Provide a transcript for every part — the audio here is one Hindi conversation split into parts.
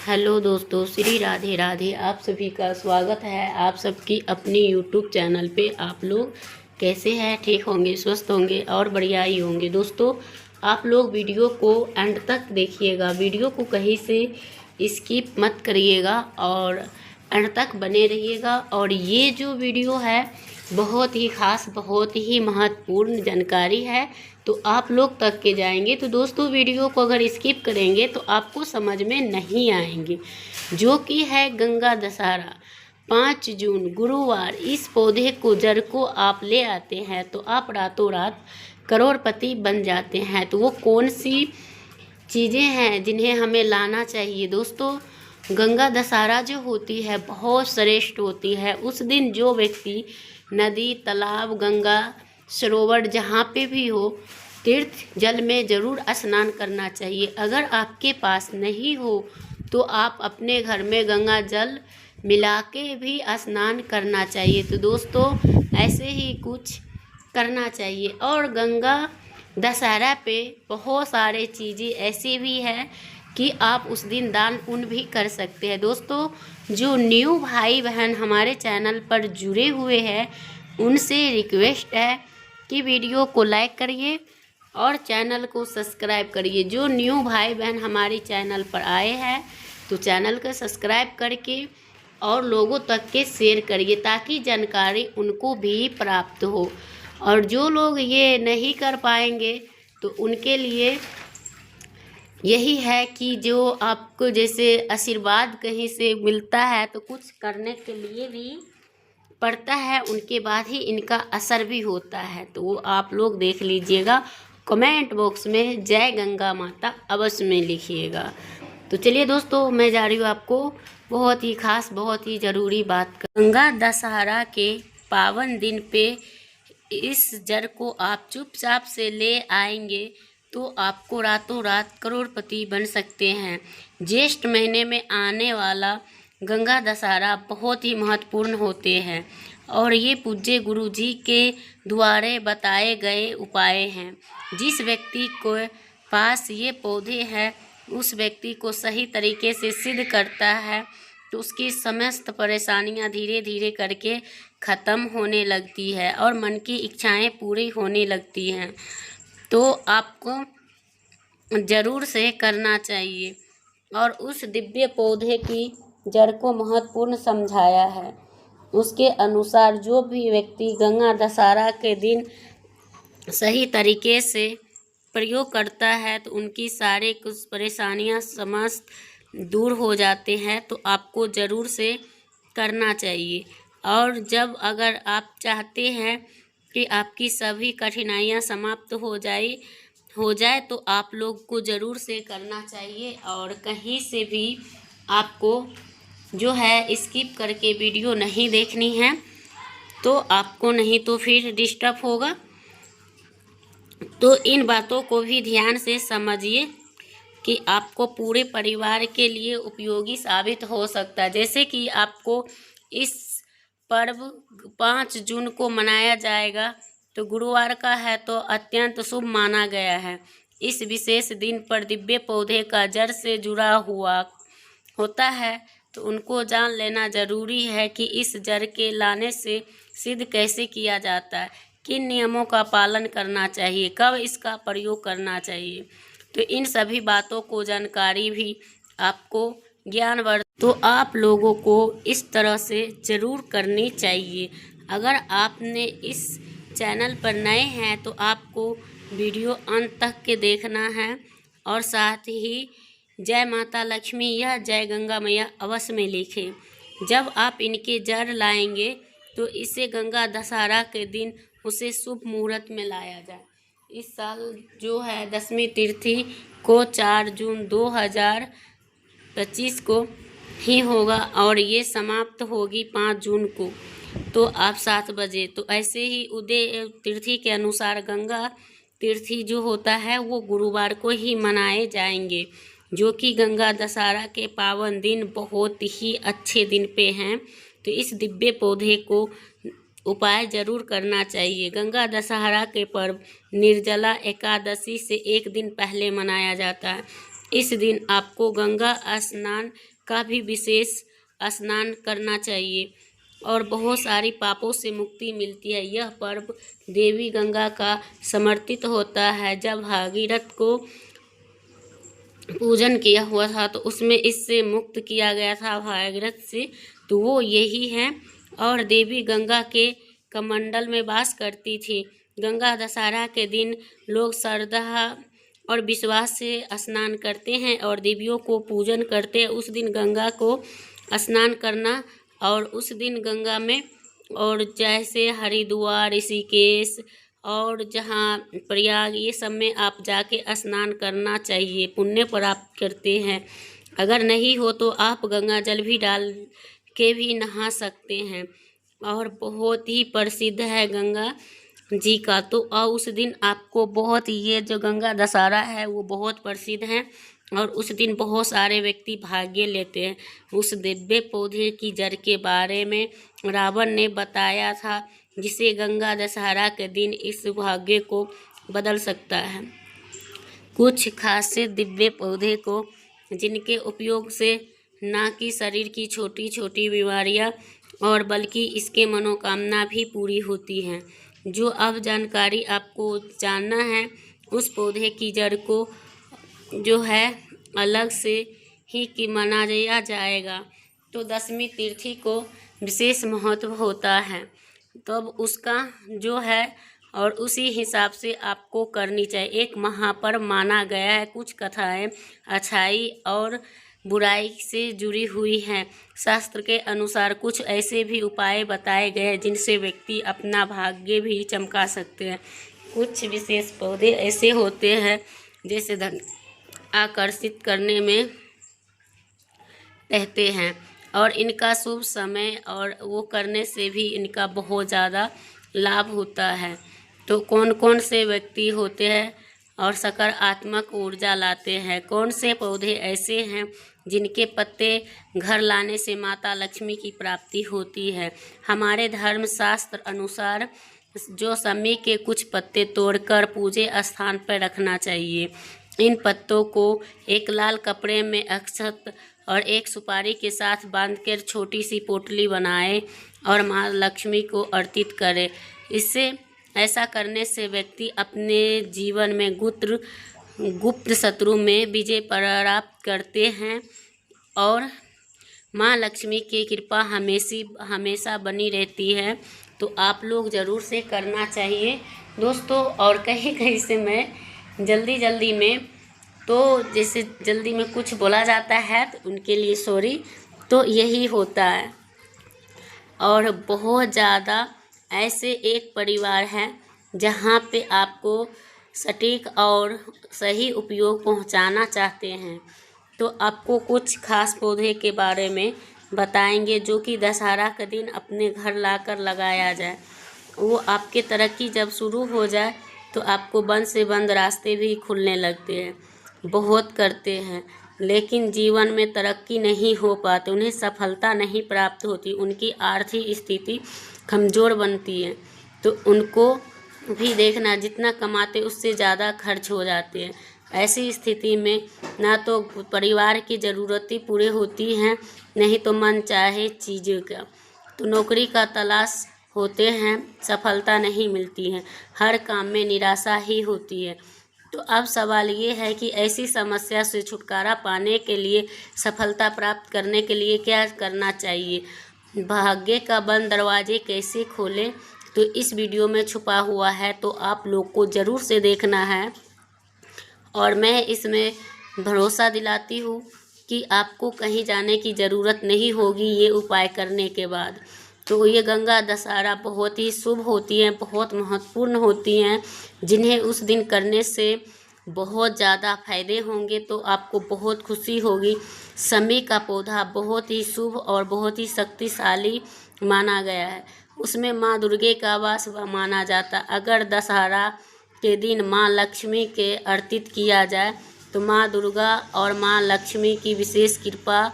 हेलो दोस्तों, श्री राधे राधे। आप सभी का स्वागत है आप सबकी अपनी यूट्यूब चैनल पे। आप लोग कैसे हैं? ठीक होंगे, स्वस्थ होंगे और बढ़िया ही होंगे। दोस्तों, आप लोग वीडियो को एंड तक देखिएगा, वीडियो को कहीं से स्किप मत करिएगा और एंड तक बने रहिएगा। और ये जो वीडियो है बहुत ही ख़ास, बहुत ही महत्वपूर्ण जानकारी है, तो आप लोग तक के जाएंगे। तो दोस्तों, वीडियो को अगर स्किप करेंगे तो आपको समझ में नहीं आएंगे। जो कि है गंगा दशहरा 5 जून गुरुवार। इस पौधे को जड़ को आप ले आते हैं तो आप रातों रात करोड़पति बन जाते हैं। तो वो कौन सी चीज़ें हैं जिन्हें हमें लाना चाहिए? दोस्तों, गंगा दशहरा जो होती है बहुत श्रेष्ठ होती है। उस दिन जो व्यक्ति नदी, तालाब, गंगा, सरोवर जहाँ पे भी हो, तीर्थ जल में ज़रूर स्नान करना चाहिए। अगर आपके पास नहीं हो तो आप अपने घर में गंगा जल मिला के भी स्नान करना चाहिए। तो दोस्तों, ऐसे ही कुछ करना चाहिए। और गंगा दशहरा पे बहुत सारे चीज़ें ऐसी भी है कि आप उस दिन दान पुण्य भी कर सकते हैं। दोस्तों, जो न्यू भाई बहन हमारे चैनल पर जुड़े हुए हैं उनसे रिक्वेस्ट है कि वीडियो को लाइक करिए और चैनल को सब्सक्राइब करिए। जो न्यू भाई बहन हमारे चैनल पर आए हैं तो चैनल को सब्सक्राइब करके और लोगों तक के शेयर करिए ताकि जानकारी उनको भी प्राप्त हो। और जो लोग ये नहीं कर पाएंगे तो उनके लिए यही है कि जो आपको जैसे आशीर्वाद कहीं से मिलता है तो कुछ करने के लिए भी पड़ता है, उनके बाद ही इनका असर भी होता है। तो वो आप लोग देख लीजिएगा। कमेंट बॉक्स में जय गंगा माता अवश्य में लिखिएगा। तो चलिए दोस्तों, मैं जा रही हूँ आपको बहुत ही खास, बहुत ही ज़रूरी बात कर। गंगा दशहरा के पावन दिन पे इस जड़ को आप चुपचाप से ले आएंगे तो आपको रातों रात करोड़पति बन सकते हैं। ज्येष्ठ महीने में आने वाला गंगा दशहरा बहुत ही महत्वपूर्ण होते हैं और ये पूज्य गुरु जी के द्वारे बताए गए उपाय हैं। जिस व्यक्ति के पास ये पौधे हैं उस व्यक्ति को सही तरीके से सिद्ध करता है तो उसकी समस्त परेशानियां धीरे धीरे करके ख़त्म होने लगती है और मन की इच्छाएं पूरी होने लगती हैं। तो आपको ज़रूर से करना चाहिए। और उस दिव्य पौधे की जड़ को महत्वपूर्ण समझाया है। उसके अनुसार जो भी व्यक्ति गंगा दशहरा के दिन सही तरीके से प्रयोग करता है तो उनकी सारे कुछ परेशानियां समस्त दूर हो जाते हैं। तो आपको ज़रूर से करना चाहिए। और जब अगर आप चाहते हैं कि आपकी सभी कठिनाइयां समाप्त हो जाए तो आप लोग को ज़रूर से करना चाहिए। और कहीं से भी आपको जो है स्किप करके वीडियो नहीं देखनी है तो आपको नहीं तो फिर डिस्टर्ब होगा। तो इन बातों को भी ध्यान से समझिए कि आपको पूरे परिवार के लिए उपयोगी साबित हो सकता है। जैसे कि आपको इस पर्व 5 जून को मनाया जाएगा तो गुरुवार का है तो अत्यंत शुभ माना गया है। इस विशेष दिन पर दिव्य पौधे का जड़ से जुड़ा हुआ होता है तो उनको जान लेना ज़रूरी है कि इस जड़ के लाने से सिद्ध कैसे किया जाता है, किन नियमों का पालन करना चाहिए, कब इसका प्रयोग करना चाहिए। तो इन सभी बातों को जानकारी भी आपको ज्ञानवर्धक तो आप लोगों को इस तरह से ज़रूर करनी चाहिए। अगर आपने इस चैनल पर नए हैं तो आपको वीडियो अंत तक के देखना है और साथ ही जय माता लक्ष्मी या जय गंगा मैया अवश्य में लिखें। जब आप इनके जड़ लाएंगे तो इसे गंगा दशहरा के दिन उसे शुभ मुहूर्त में लाया जाए। इस साल जो है 10वीं तिथि को 4 जून 2025 को ही होगा और ये समाप्त होगी 5 जून को तो आप 7 बजे। तो ऐसे ही उदय तिथि के अनुसार गंगा तिथि जो होता है वो गुरुवार को ही मनाए जाएंगे, जो कि गंगा दशहरा के पावन दिन बहुत ही अच्छे दिन पे हैं। तो इस दिव्य पौधे को उपाय जरूर करना चाहिए। गंगा दशहरा के पर्व निर्जला एकादशी से एक दिन पहले मनाया जाता है। इस दिन आपको गंगा स्नान का भी विशेष स्नान करना चाहिए और बहुत सारी पापों से मुक्ति मिलती है। यह पर्व देवी गंगा का समर्पित होता है। जब भागीरथ को पूजन किया हुआ था तो उसमें इससे मुक्त किया गया था भागीरथ से, तो वो यही है। और देवी गंगा के कमंडल में वास करती थी। गंगा दशहरा के दिन लोग श्रद्धा और विश्वास से स्नान करते हैं और देवियों को पूजन करते हैं। उस दिन गंगा को स्नान करना और उस दिन गंगा में और जैसे हरिद्वार, ऋषिकेश और जहाँ प्रयाग, ये सब में आप जाके स्नान करना चाहिए, पुण्य प्राप्त करते हैं। अगर नहीं हो तो आप गंगा जल भी डाल के भी नहा सकते हैं और बहुत ही प्रसिद्ध है गंगा जी का। तो उस दिन आपको बहुत, ये जो गंगा दशहरा है वो बहुत प्रसिद्ध है और उस दिन बहुत सारे व्यक्ति भाग्य लेते हैं। उस दिव्य पौधे की जड़ के बारे में रावण ने बताया था, जिसे गंगा दशहरा के दिन इस भाग्य को बदल सकता है। कुछ खास दिव्य पौधे को जिनके उपयोग से न कि शरीर की छोटी छोटी बीमारियां और बल्कि इसके मनोकामना भी पूरी होती हैं। जो अब जानकारी आपको जानना है, उस पौधे की जड़ को जो है अलग से ही कि मनाया जाएगा। तो दशमी तिथि को विशेष महत्व होता है, तब उसका जो है और उसी हिसाब से आपको करनी चाहिए। एक महापर्व माना गया है। कुछ कथाएं अच्छाई और बुराई से जुड़ी हुई हैं। शास्त्र के अनुसार कुछ ऐसे भी उपाय बताए गए हैं जिनसे व्यक्ति अपना भाग्य भी चमका सकते हैं। कुछ विशेष पौधे ऐसे होते हैं जैसे धन आकर्षित करने में रहते हैं और इनका शुभ समय और वो करने से भी इनका बहुत ज़्यादा लाभ होता है। तो कौन कौन से व्यक्ति होते हैं और सकारात्मक ऊर्जा लाते हैं? कौन से पौधे ऐसे हैं जिनके पत्ते घर लाने से माता लक्ष्मी की प्राप्ति होती है? हमारे धर्म शास्त्र अनुसार जो समय के कुछ पत्ते तोड़कर पूजे स्थान पर रखना चाहिए। इन पत्तों को एक लाल कपड़े में अक्षत और एक सुपारी के साथ बांधकर छोटी सी पोटली बनाएं और माँ लक्ष्मी को अर्पित करें। इससे ऐसा करने से व्यक्ति अपने जीवन में गुप्त शत्रु में विजय प्राप्त करते हैं और माँ लक्ष्मी की कृपा हमेशा बनी रहती है। तो आप लोग ज़रूर से करना चाहिए दोस्तों। और कहीं कहीं से मैं जल्दी में, तो जैसे जल्दी में कुछ बोला जाता है तो उनके लिए सॉरी। तो यही होता है। और बहुत ज़्यादा ऐसे एक परिवार है जहाँ पे आपको सटीक और सही उपयोग पहुँचाना चाहते हैं, तो आपको कुछ खास पौधे के बारे में बताएंगे जो कि दशहरा के दिन अपने घर लाकर लगाया जाए। वो आपके तरक्की जब शुरू हो जाए तो आपको बंद से बंद रास्ते भी खुलने लगते हैं। बहुत करते हैं लेकिन जीवन में तरक्की नहीं हो पाती, उन्हें सफलता नहीं प्राप्त होती, उनकी आर्थिक स्थिति कमज़ोर बनती है। तो उनको भी देखना, जितना कमाते उससे ज़्यादा खर्च हो जाते हैं। ऐसी स्थिति में ना तो परिवार की ज़रूरतें पूरी होती हैं, नहीं तो मन चाहे चीज़ों का तो नौकरी का तलाश होते हैं, सफलता नहीं मिलती है, हर काम में निराशा ही होती है। तो अब सवाल ये है कि ऐसी समस्या से छुटकारा पाने के लिए, सफलता प्राप्त करने के लिए क्या करना चाहिए? भाग्य का बंद दरवाजे कैसे खोलें? तो इस वीडियो में छुपा हुआ है, तो आप लोग को ज़रूर से देखना है। और मैं इसमें भरोसा दिलाती हूँ कि आपको कहीं जाने की ज़रूरत नहीं होगी ये उपाय करने के बाद। तो ये गंगा दशहरा बहुत ही शुभ होती हैं, बहुत महत्वपूर्ण होती हैं, जिन्हें उस दिन करने से बहुत ज़्यादा फायदे होंगे। तो आपको बहुत खुशी होगी। शमी का पौधा बहुत ही शुभ और बहुत ही शक्तिशाली माना गया है। उसमें माँ दुर्गे का वास माना जाता। अगर दशहरा के दिन माँ लक्ष्मी के अर्पित किया जाए तो माँ दुर्गा और माँ लक्ष्मी की विशेष कृपा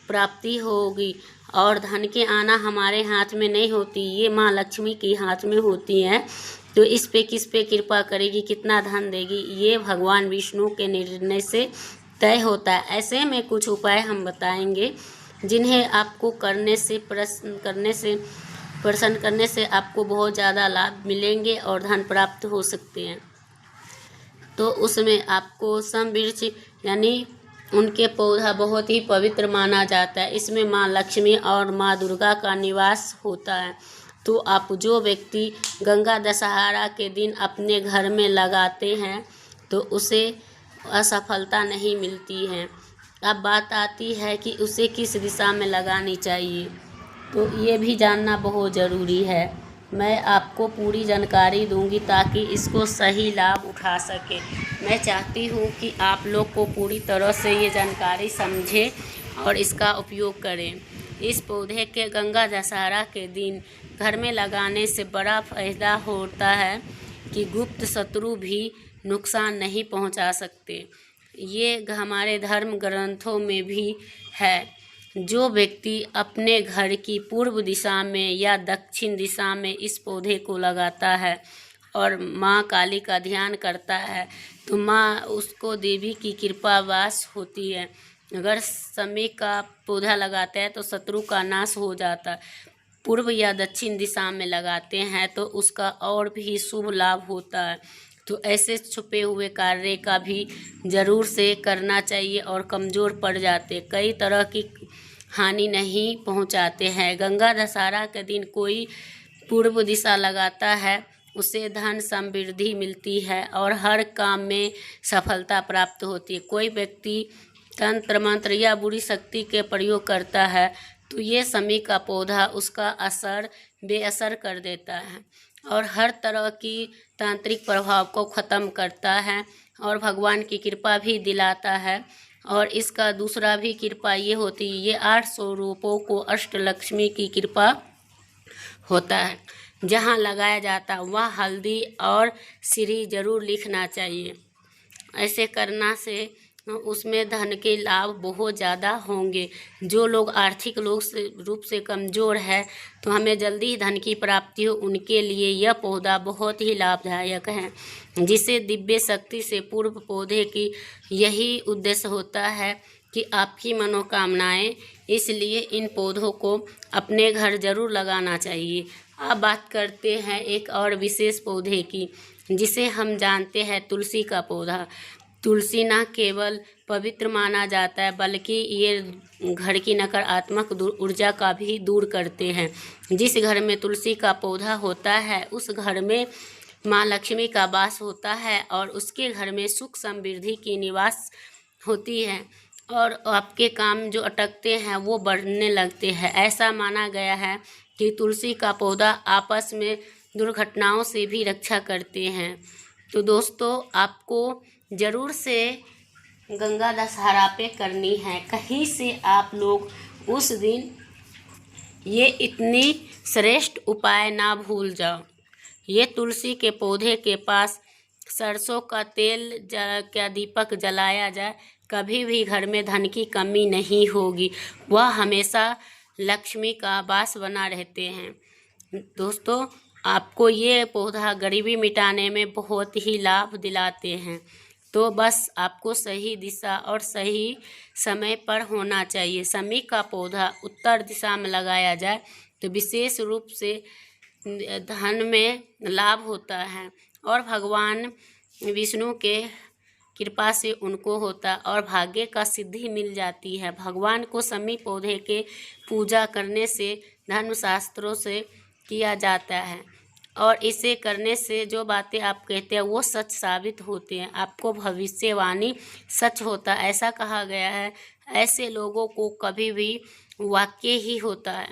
प्राप्ति होगी। और धन के आना हमारे हाथ में नहीं होती, ये माँ लक्ष्मी के हाथ में होती हैं। तो इस पे किस पे कृपा करेगी, कितना धन देगी, ये भगवान विष्णु के निर्णय से तय होता है। ऐसे में कुछ उपाय हम बताएंगे जिन्हें आपको प्रसन्न करने से आपको बहुत ज़्यादा लाभ मिलेंगे और धन प्राप्त हो सकते हैं। तो उसमें आपको समवृक्ष यानी उनके पौधा बहुत ही पवित्र माना जाता है। इसमें माँ लक्ष्मी और माँ दुर्गा का निवास होता है। तो आप जो व्यक्ति गंगा दशहरा के दिन अपने घर में लगाते हैं तो उसे असफलता नहीं मिलती है। अब बात आती है कि उसे किस दिशा में लगानी चाहिए, तो ये भी जानना बहुत ज़रूरी है। मैं आपको पूरी जानकारी दूंगी ताकि इसको सही लाभ उठा सके। मैं चाहती हूँ कि आप लोग को पूरी तरह से ये जानकारी समझें और इसका उपयोग करें। इस पौधे के गंगा दशहरा के दिन घर में लगाने से बड़ा फायदा होता है कि गुप्त शत्रु भी नुकसान नहीं पहुंचा सकते। ये हमारे धर्म ग्रंथों में भी है। जो व्यक्ति अपने घर की पूर्व दिशा में या दक्षिण दिशा में इस पौधे को लगाता है और माँ काली का ध्यान करता है तो माँ उसको देवी की कृपा वास होती है। अगर समय का पौधा लगाता है तो शत्रु का नाश हो जाता है। पूर्व या दक्षिण दिशा में लगाते हैं तो उसका और भी शुभ लाभ होता है। तो ऐसे छुपे हुए कार्य का भी ज़रूर से करना चाहिए और कमज़ोर पड़ जाते, कई तरह की हानि नहीं पहुंचाते हैं। गंगा दशहरा के दिन कोई पूर्व दिशा लगाता है उसे धन समृद्धि मिलती है और हर काम में सफलता प्राप्त होती है। कोई व्यक्ति तंत्र मंत्र या बुरी शक्ति के प्रयोग करता है तो ये शमी का पौधा उसका असर बेअसर कर देता है और हर तरह की तांत्रिक प्रभाव को ख़त्म करता है और भगवान की कृपा भी दिलाता है। और इसका दूसरा भी कृपा ये होती है, ये 8 स्वरूपों को अष्टलक्ष्मी की कृपा होता है। जहाँ लगाया जाता है वहाँ हल्दी और श्री जरूर लिखना चाहिए। ऐसे करना से उसमें धन के लाभ बहुत ज़्यादा होंगे। जो लोग आर्थिक रूप से कमज़ोर है तो हमें जल्दी ही धन की प्राप्ति हो, उनके लिए यह पौधा बहुत ही लाभदायक है। जिसे दिव्य शक्ति से पूर्व पौधे की यही उद्देश्य होता है कि आपकी मनोकामनाएं, इसलिए इन पौधों को अपने घर ज़रूर लगाना चाहिए। अब बात करते हैं एक और विशेष पौधे की जिसे हम जानते हैं तुलसी का पौधा। तुलसी न केवल पवित्र माना जाता है बल्कि ये घर की नकारात्मक ऊर्जा का भी दूर करते हैं। जिस घर में तुलसी का पौधा होता है उस घर में माँ लक्ष्मी का वास होता है और उसके घर में सुख समृद्धि की निवास होती है और आपके काम जो अटकते हैं वो बढ़ने लगते हैं। ऐसा माना गया है कि तुलसी का पौधा आपस में दुर्घटनाओं से भी रक्षा करते हैं। तो दोस्तों आपको ज़रूर से गंगा दशहरा पे करनी है। कहीं से आप लोग उस दिन ये इतनी श्रेष्ठ उपाय ना भूल जाओ। ये तुलसी के पौधे के पास सरसों का तेल का दीपक जलाया जाए, कभी भी घर में धन की कमी नहीं होगी। वह हमेशा लक्ष्मी का वास बना रहते हैं। दोस्तों आपको ये पौधा गरीबी मिटाने में बहुत ही लाभ दिलाते हैं। तो बस आपको सही दिशा और सही समय पर होना चाहिए। शमी का पौधा उत्तर दिशा में लगाया जाए तो विशेष रूप से धन में लाभ होता है और भगवान विष्णु के कृपा से उनको होता और भाग्य का सिद्धि मिल जाती है। भगवान को शमी पौधे के पूजा करने से धर्मशास्त्रों से किया जाता है और इसे करने से जो बातें आप कहते हैं वो सच साबित होते हैं। आपको भविष्यवाणी सच होता, ऐसा कहा गया है। ऐसे लोगों को कभी भी वाक्य ही होता है,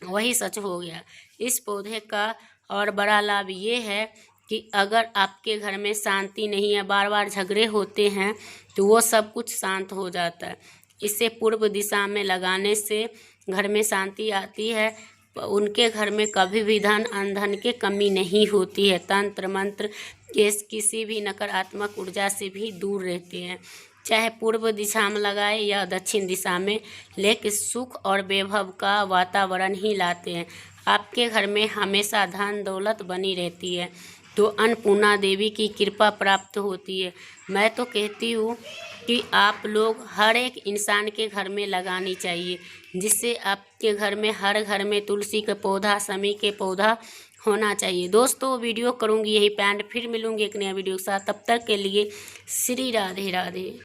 वही सच हो गया। इस पौधे का और बड़ा लाभ ये है कि अगर आपके घर में शांति नहीं है, बार बार झगड़े होते हैं, तो वो सब कुछ शांत हो जाता है। इसे पूर्व दिशा में लगाने से घर में शांति आती है। उनके घर में कभी भी धन की कमी नहीं होती है। तंत्र मंत्र के किसी भी नकारात्मक ऊर्जा से भी दूर रहते हैं। चाहे पूर्व दिशा में लगाए या दक्षिण दिशा में, लेकिन सुख और वैभव का वातावरण ही लाते हैं। आपके घर में हमेशा धन दौलत बनी रहती है, तो अन्नपूर्णा देवी की कृपा प्राप्त होती है। मैं तो कहती हूँ कि आप लोग हर एक इंसान के घर में लगानी चाहिए, जिससे आपके घर में हर घर में तुलसी का पौधा, शमी के पौधा होना चाहिए। दोस्तों वीडियो करूँगी यही पे एंड, फिर मिलूँगी एक नया वीडियो के साथ। तब तक के लिए श्री राधे राधे।